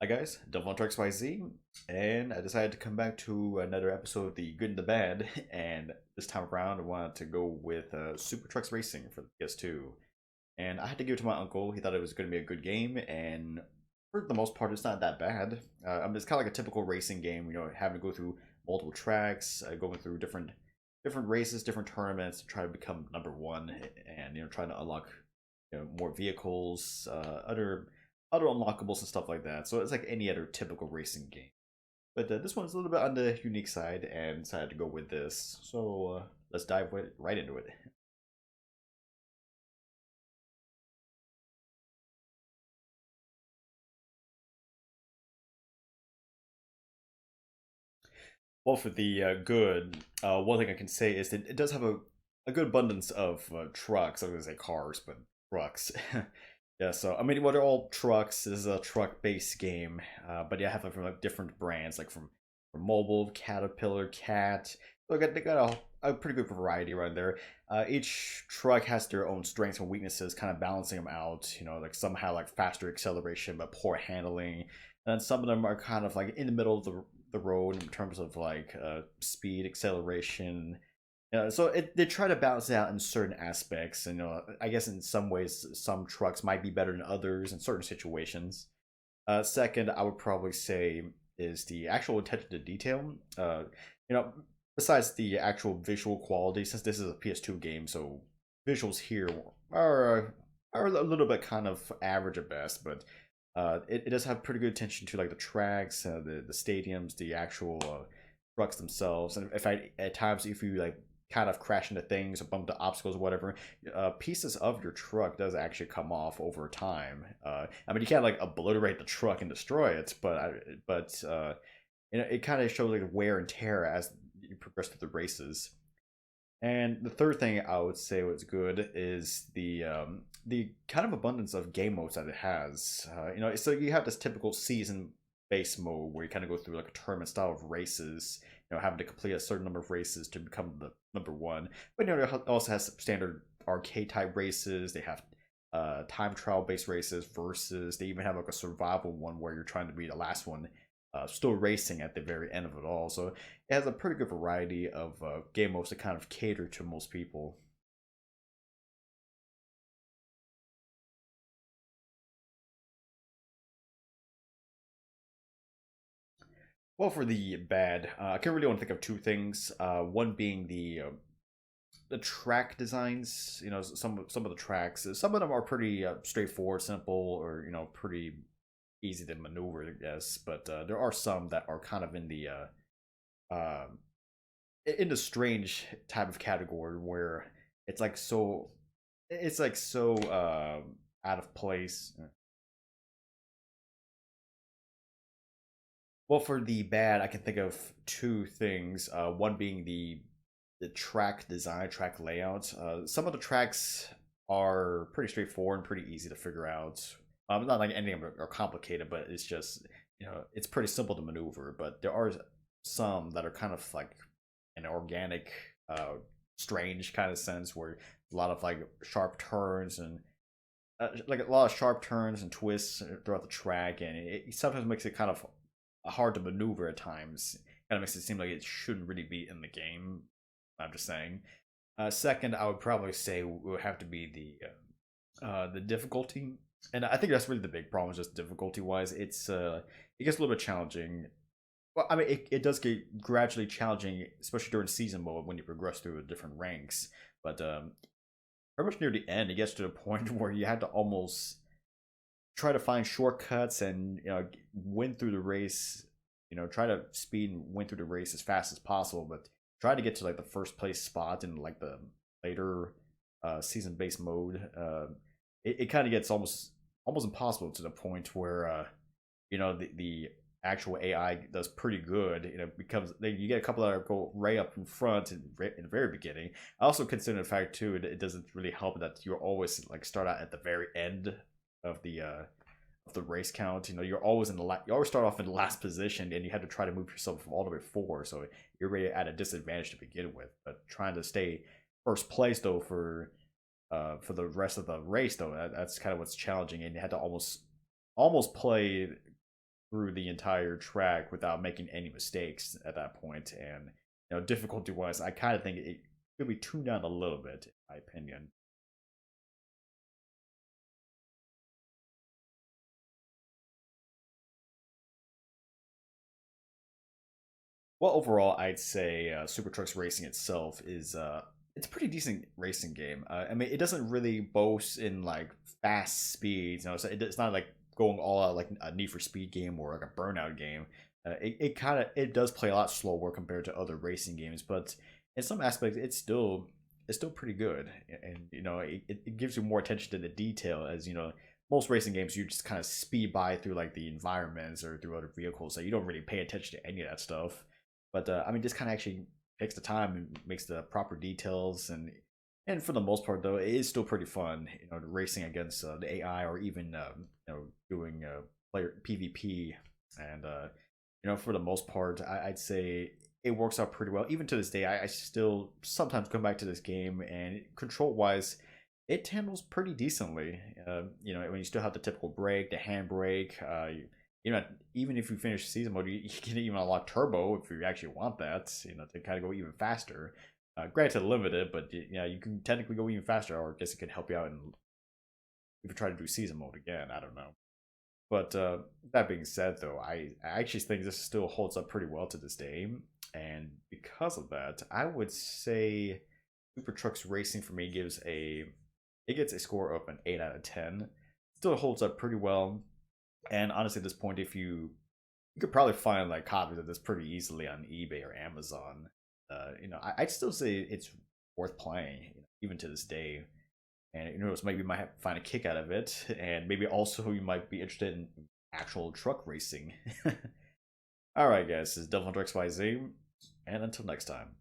Hi guys, Devil XYZ, and I decided to come back to another episode of The Good and the Bad, and this time around I wanted to go with Super Trucks Racing for the PS2. And I had to give it to my uncle. He thought it was going to be a good game, and for the most part, it's not that bad. It's kind of like a typical racing game, having to go through multiple tracks, going through different races, different tournaments to try to become number one, and trying to unlock more vehicles, other unlockables and stuff like that. So it's like any other typical racing game. But this one's a little bit on the unique side, and decided to go with this. So let's dive right into it. Well, for the good, one thing I can say is that it does have a good abundance of trucks. I was gonna say cars, but trucks. Yeah, so I mean, well, they're all trucks. This is a truck-based game, but you have them from like different brands, like from Mobile, Caterpillar, Cat. So they got a pretty good variety around there. Each truck has their own strengths and weaknesses, kind of balancing them out. Like some have like faster acceleration but poor handling, and then some of them are kind of like in the middle of the road in terms of like speed, acceleration. So they try to balance it out in certain aspects, and I guess in some ways, some trucks might be better than others in certain situations. Second, I would probably say is the actual attention to detail. You know, Besides the actual visual quality, since this is a PS2 game, so visuals here are a little bit kind of average at best, but it does have pretty good attention to like the tracks, the stadiums, the actual trucks themselves, and if I at times if you like kind of crash into things or bump into obstacles or whatever, pieces of your truck does actually come off over time. I mean, you can't like obliterate the truck and destroy it, but it kind of shows like wear and tear as you progress through the races. And the third thing I would say was good is the kind of abundance of game modes that it has. So you have this typical season based mode where you kind of go through like a tournament style of races. Having to complete a certain number of races to become the number one. But it also has standard arcade type races. They have time trial based races versus they even have like a survival one where you're trying to be the last one, still racing at the very end of it all. So it has a pretty good variety of game modes to kind of cater to most people. Well, for the bad, I can really only think of two things. One being the track designs. Some of the tracks, some of them are pretty straightforward, simple, or pretty easy to maneuver, I guess. But there are some that are kind of uh, in the strange type of category where it's like so it's like so out of place. Well, for the bad, I can think of two things. One being the track design, track layout. Some of the tracks are pretty straightforward and pretty easy to figure out. Not like any of them are complicated, but it's just it's pretty simple to maneuver. But there are some that are kind of like an organic, strange kind of sense where a lot of like sharp turns and like a lot of sharp turns and twists throughout the track, and it sometimes makes it kind of hard to maneuver at times. Kind of makes it seem like it shouldn't really be in the game. I'm just saying. Second, I would probably say would have to be the difficulty, and I think that's really the big problem. Just difficulty wise, it gets a little bit challenging. Well, I mean, it does get gradually challenging, especially during season mode when you progress through the different ranks. But pretty much near the end, it gets to the point where you have to almost try to find shortcuts and win through the race. Try to speed and win through the race as fast as possible, but try to get to like the first place spot in like the later season based mode. It kind of gets almost impossible to the point where the actual AI does pretty good. Becomes you get a couple that go right up in front in the very beginning. I also consider the fact too it doesn't really help that you're always like start out at the very end of the race count. You're always you always start off in the last position, and you have to try to move yourself all the way forward. So you're really at a disadvantage to begin with. But trying to stay first place though for the rest of the race though, that's kind of what's challenging, and you had to almost play through the entire track without making any mistakes at that point. And difficulty wise, I kind of think it could be tuned down a little bit, in my opinion. Well, overall, I'd say Super Trucks Racing itself is it's a pretty decent racing game. I mean, it doesn't really boast in like fast speeds. So it's not like going all out like a Need for Speed game or like a Burnout game. It does play a lot slower compared to other racing games, but in some aspects, it's still pretty good. And it gives you more attention to the detail, as most racing games you just kind of speed by through like the environments or through other vehicles, so you don't really pay attention to any of that stuff. But I mean, just kind of actually takes the time and makes the proper details, and for the most part though, it is still pretty fun. Racing against the AI, or even doing player PvP, and for the most part, I'd say it works out pretty well. Even to this day, I still sometimes come back to this game, and control wise, it handles pretty decently. When you still have the typical brake, the handbrake, even if you finish season mode, you can even unlock turbo if you actually want that, to kind of go even faster. Granted, limited, but you can technically go even faster, or I guess it could help you out if you try to do season mode again. I don't know. But that being said, though, I actually think this still holds up pretty well to this day, and because of that, I would say Super Trucks Racing for me gets a score of an 8 out of 10. Still holds up pretty well. And honestly, at this point, if you could probably find like copies of this pretty easily on eBay or Amazon. I'd still say it's worth playing, even to this day. And maybe you might find a kick out of it, and maybe also you might be interested in actual truck racing. All right, guys, this is Devil Hunter XYZ, and until next time.